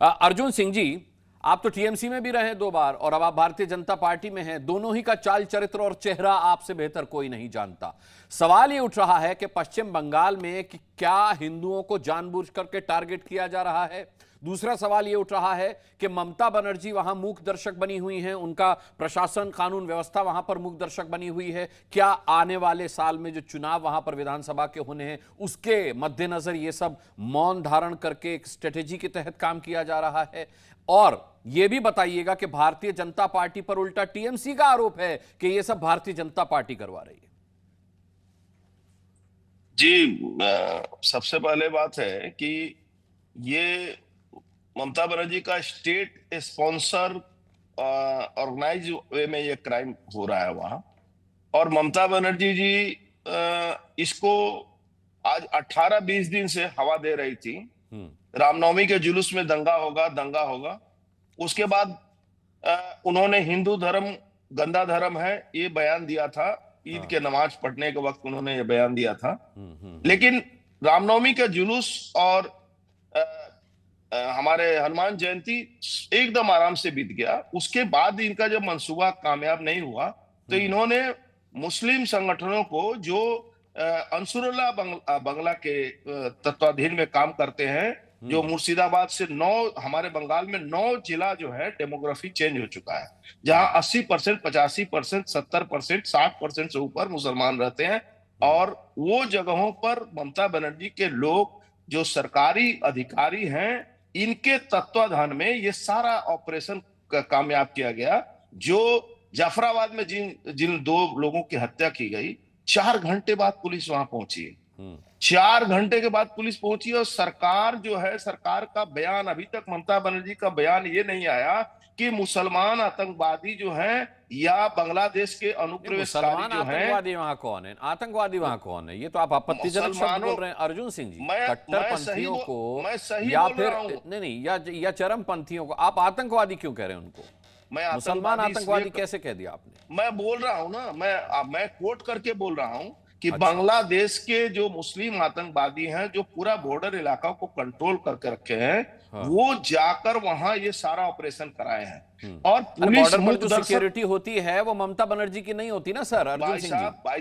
अर्जुन सिंह जी, आप तो टीएमसी में भी रहे 2 बार और अब आप भारतीय जनता पार्टी में हैं। दोनों ही का चाल चरित्र और चेहरा आपसे बेहतर कोई नहीं जानता। सवाल ये उठ रहा है कि पश्चिम बंगाल में कि क्या हिंदुओं को जानबूझ करके टारगेट किया जा रहा है। दूसरा सवाल ये उठ रहा है कि ममता बनर्जी वहां मूक दर्शक बनी हुई हैं, उनका प्रशासन कानून व्यवस्था वहां पर मूक दर्शक बनी हुई है। क्या आने वाले साल में जो चुनाव वहां पर विधानसभा के होने हैं उसके मद्देनजर ये सब मौन धारण करके एक स्ट्रेटेजी के तहत काम किया जा रहा है? और यह भी बताइएगा कि भारतीय जनता पार्टी पर उल्टा टीएमसी का आरोप है कि यह सब भारतीय जनता पार्टी करवा रही है। सबसे पहले बात है कि ये ममता बनर्जी का स्टेट स्पॉन्सर ऑर्गेनाइज वे में ये क्राइम हो रहा है वहां। और ममता बनर्जी जी इसको आज 18-20 दिन से हवा दे रही थी। रामनवमी के जुलूस में दंगा होगा दंगा होगा। उसके बाद उन्होंने हिंदू धर्म गंदा धर्म है ये बयान दिया था। ईद के नमाज पढ़ने के वक्त उन्होंने ये बयान दिया था। लेकिन रामनवमी का जुलूस और हमारे हनुमान जयंती एकदम आराम से बीत गया। उसके बाद इनका जब मंसूबा कामयाब नहीं हुआ तो इन्होंने मुस्लिम संगठनों को जो अंसुरुल्लाह बंगला के तत्वाधीन में काम करते हैं, जो मुर्शिदाबाद से 9 हमारे बंगाल में 9 जिला जो है डेमोग्राफी चेंज हो चुका है, जहां 80%, 85%, 70%, 60% से ऊपर मुसलमान रहते हैं। और वो जगहों पर ममता बनर्जी के लोग जो सरकारी अधिकारी हैं, इनके तत्वाधान में ये सारा ऑपरेशन कामयाब किया गया। जो जाफराबाद में जिन 2 लोगों की हत्या की गई, 4 घंटे बाद पुलिस वहां पहुंची। 4 घंटे के बाद पुलिस पहुंची और सरकार जो है, सरकार का बयान अभी तक ममता बनर्जी का बयान ये नहीं आया कि मुसलमान आतंकवादी जो हैं या बांग्लादेश के अनुप्रवेशकारी जो हैं। आतंकवादी वहां कौन है? आतंकवादी वहां कौन है? ये तो आप आपत्तिजनक शब्द बोल रहे हैं अर्जुन सिंह जी। कट्टरपंथियों को या फिर नहीं या चरमपंथियों को आप आतंकवादी क्यों कह रहे हैं? उनको मुसलमान आतंकवादी कैसे कह दिया आपने? मैं बोल रहा हूं ना, मैं कोट करके बोल रहा हूं कि बांग्लादेश के जो मुस्लिम आतंकवादी हैं, जो पूरा बॉर्डर इलाका को कंट्रोल करके रखे हैं, वो जाकर वहां ये सारा ऑपरेशन कराए हैं। और पुलिस बॉर्डर पर जो सिक्योरिटी होती है वो ममता बनर्जी की नहीं होती ना सर। अर्जुन सिंह जी, भाई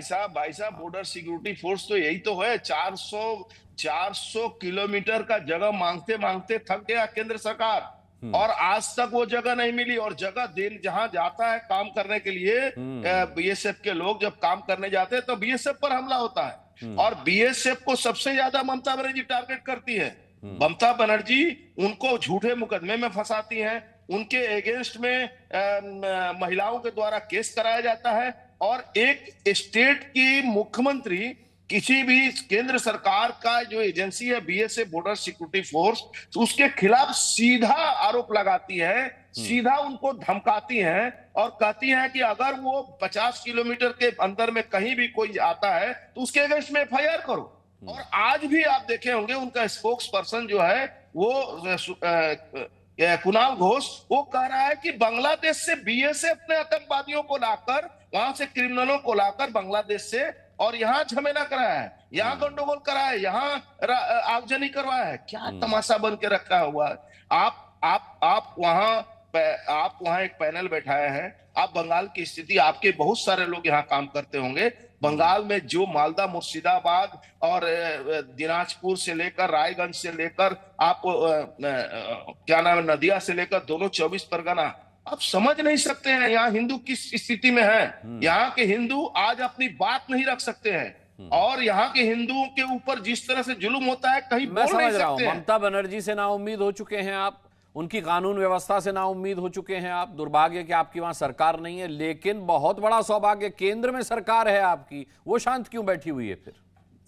साहब बॉर्डर सिक्योरिटी फोर्स तो यही तो है। 400 किलोमीटर का जगह मांगते मांगते थक गया केंद्र सरकार, और आज तक वो जगह नहीं मिली। और जगह दिन जहां जाता है काम करने के लिए, बीएसएफ के लोग जब काम करने जाते हैं तो बीएसएफ पर हमला होता है। और बीएसएफ को सबसे ज्यादा ममता बनर्जी टारगेट करती है। ममता बनर्जी उनको झूठे मुकदमे में फंसाती हैं, उनके अगेंस्ट में महिलाओं के द्वारा केस कराया जाता है। और एक स्टेट की मुख्यमंत्री किसी भी केंद्र सरकार का जो एजेंसी है बीएसएफ बॉर्डर सिक्योरिटी फोर्स, तो उसके खिलाफ सीधा आरोप लगाती है, सीधा उनको धमकाती हैं और कहती हैं कि अगर वो 50 किलोमीटर के अंदर में कहीं भी कोई आता है तो उसके अगेंस्ट में एफआईआर करो। और आज भी आप देखे होंगे उनका स्पोक्स पर्सन जो है वो कुणाल घोष, वो कह रहा है कि बांग्लादेश से बीएसएफ ने आतंकवादियों को लाकर, वहां से क्रिमिनलों को लाकर बांग्लादेश से, और यहाँ झमेला कराया है, यहाँ गंडोगोल कराया है, यहाँ आगजनी करवाया है। क्या तमाशा बन के रखा हुआ है। आप वहां एक पैनल बैठाए हैं। आप बंगाल की स्थिति, आपके बहुत सारे लोग यहाँ काम करते होंगे। बंगाल में जो मालदा, मुर्शिदाबाद और दिनाजपुर से लेकर रायगंज से लेकर आप क्या नाम है, नदिया से लेकर दोनों 24 परगना, आप समझ नहीं सकते हैं यहाँ हिंदू किस स्थिति में है। यहाँ के हिंदू आज अपनी बात नहीं रख सकते हैं। और यहाँ के हिंदुओं के ऊपर जिस तरह से जुल्म होता है, कहीं मैं समझ रहा हूँ। ममता बनर्जी से ना उम्मीद हो चुके हैं आप, उनकी कानून व्यवस्था से ना उम्मीद हो चुके हैं आप। दुर्भाग्य कि आपकी वहां सरकार नहीं है, लेकिन बहुत बड़ा सौभाग्य केंद्र में सरकार है आपकी। वो शांत क्यों बैठी हुई है फिर?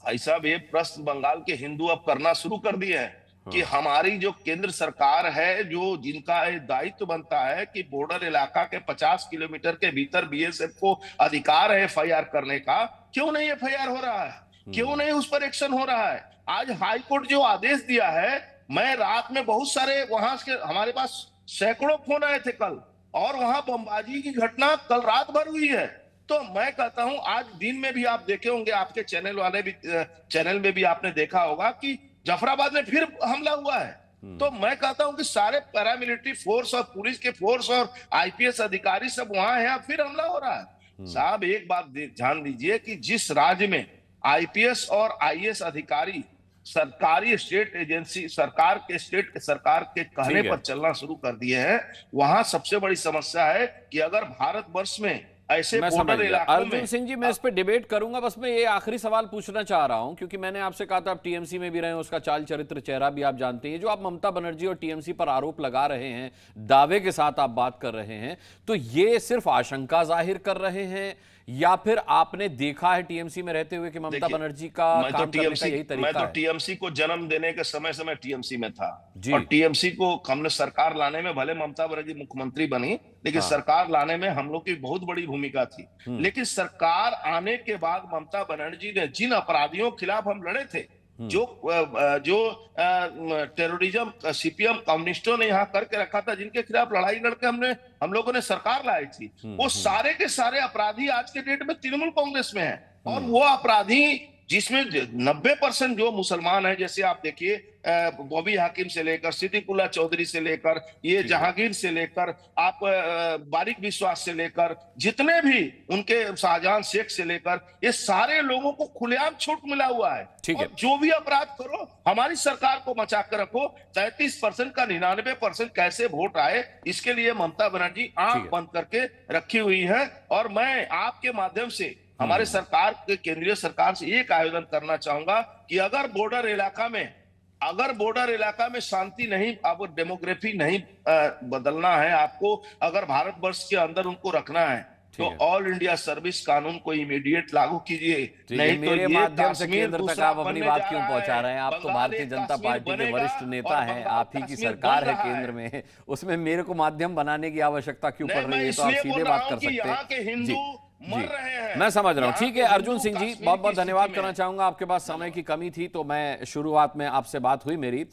भाई साहब, ये प्रश्न बंगाल के हिंदू अब करना शुरू कर दिए हैं कि हमारी जो केंद्र सरकार है, जो जिनका दायित्व बनता है कि बॉर्डर इलाका के 50 किलोमीटर के भीतर बीएसएफ को अधिकार है एफआईआर करने का, क्यों नहीं एफआईआर हो रहा है? क्यों नहीं उस पर एक्शन हो रहा है? आज हाईकोर्ट जो आदेश दिया है, मैं रात में बहुत सारे वहां के, हमारे पास सैकड़ों फोन आए थे कल, और वहां बमबाजी की घटना कल रात भर हुई है। तो मैं कहता हूं आज दिन में भी आप देखे होंगे, आपके चैनल में भी आपने देखा होगा कि जफराबाद में फिर हमला हुआ है। तो मैं कहता हूं कि सारे पैरामिलिट्री फोर्स और पुलिस के फोर्स और आईपीएस अधिकारी सब वहां हैं, फिर हमला हो रहा है। साहब एक बात ध्यान दीजिए कि जिस राज्य में आईपीएस और आईएएस अधिकारी सरकारी स्टेट एजेंसी सरकार के कहने पर चलना शुरू कर दिए हैं, वहां सबसे बड़ी समस्या है कि अगर भारतवर्ष में ऐसे बॉर्डर इलाकों में। अर्जुन सिंह जी, मैं इस पे डिबेट करूंगा, बस मैं ये आखिरी सवाल पूछना चाह रहा हूं क्योंकि मैंने आपसे कहा था आप टीएमसी में भी रहे हैं, उसका चाल चरित्र चेहरा भी आप जानते हैं। जो आप ममता बनर्जी और टीएमसी पर आरोप लगा रहे हैं, दावे के साथ आप बात कर रहे हैं, तो ये सिर्फ आशंका जाहिर कर रहे हैं या फिर आपने देखा है टीएमसी में रहते हुए कि ममता बनर्जी का काम करने का यही तरीका है? मैं तो टीएमसी को जन्म देने के समय टीएमसी में था और टीएमसी को हमने सरकार लाने में, भले ममता बनर्जी मुख्यमंत्री बनी लेकिन सरकार लाने में हम लोग की बहुत बड़ी भूमिका थी। लेकिन सरकार आने के बाद ममता बनर्जी ने जिन अपराधियों के खिलाफ हम लड़े थे, जो टेररिज्म सीपीएम कम्युनिस्टों ने यहाँ करके रखा था, जिनके खिलाफ लड़ाई लड़के हम लोगों ने सरकार लाई थी, वो सारे के सारे अपराधी आज के डेट में तृणमूल कांग्रेस में हैं। और वो अपराधी जिसमें 90% जो मुसलमान है, जैसे आप देखिए बॉबी हाकिम से लेकर सिद्दीकुल्ला चौधरी से लेकर ये जहांगीर से लेकर आप बारिक विश्वास से लेकर जितने भी उनके शाहजहां शेख से लेकर, ये सारे लोगों को खुलेआम छूट मिला हुआ है। और जो भी अपराध करो, हमारी सरकार को बचा कर रखो। 33% का 99% कैसे वोट आए, इसके लिए ममता बनर्जी आंख बंद करके रखी हुई है। और मैं आपके माध्यम से हमारे सरकार के केंद्रीय सरकार से एक आवेदन करना चाहूंगा कि अगर बॉर्डर इलाका में शांति नहीं, अब डेमोग्राफी नहीं बदलना है आपको, अगर भारतवर्ष के अंदर उनको रखना है तो ऑल इंडिया सर्विस कानून को इमीडिएट लागू कीजिए। नहीं तो मेरे ये माध्यम से कश्मीर केंद्र तक आप अपनी बात क्यों पहुंचा रहे हैं? आप तो भारतीय जनता पार्टी के वरिष्ठ नेता हैं, आप ही की सरकार है केंद्र में, उसमें मेरे को माध्यम बनाने की आवश्यकता क्यों पड़ रही है? तो आप सीधे बात कर सकते हैं। जी, मैं समझ रहा हूँ। ठीक है अर्जुन सिंह जी, बहुत बहुत धन्यवाद करना चाहूंगा। आपके पास समय की कमी थी तो मैं शुरुआत में आपसे बात हुई मेरी।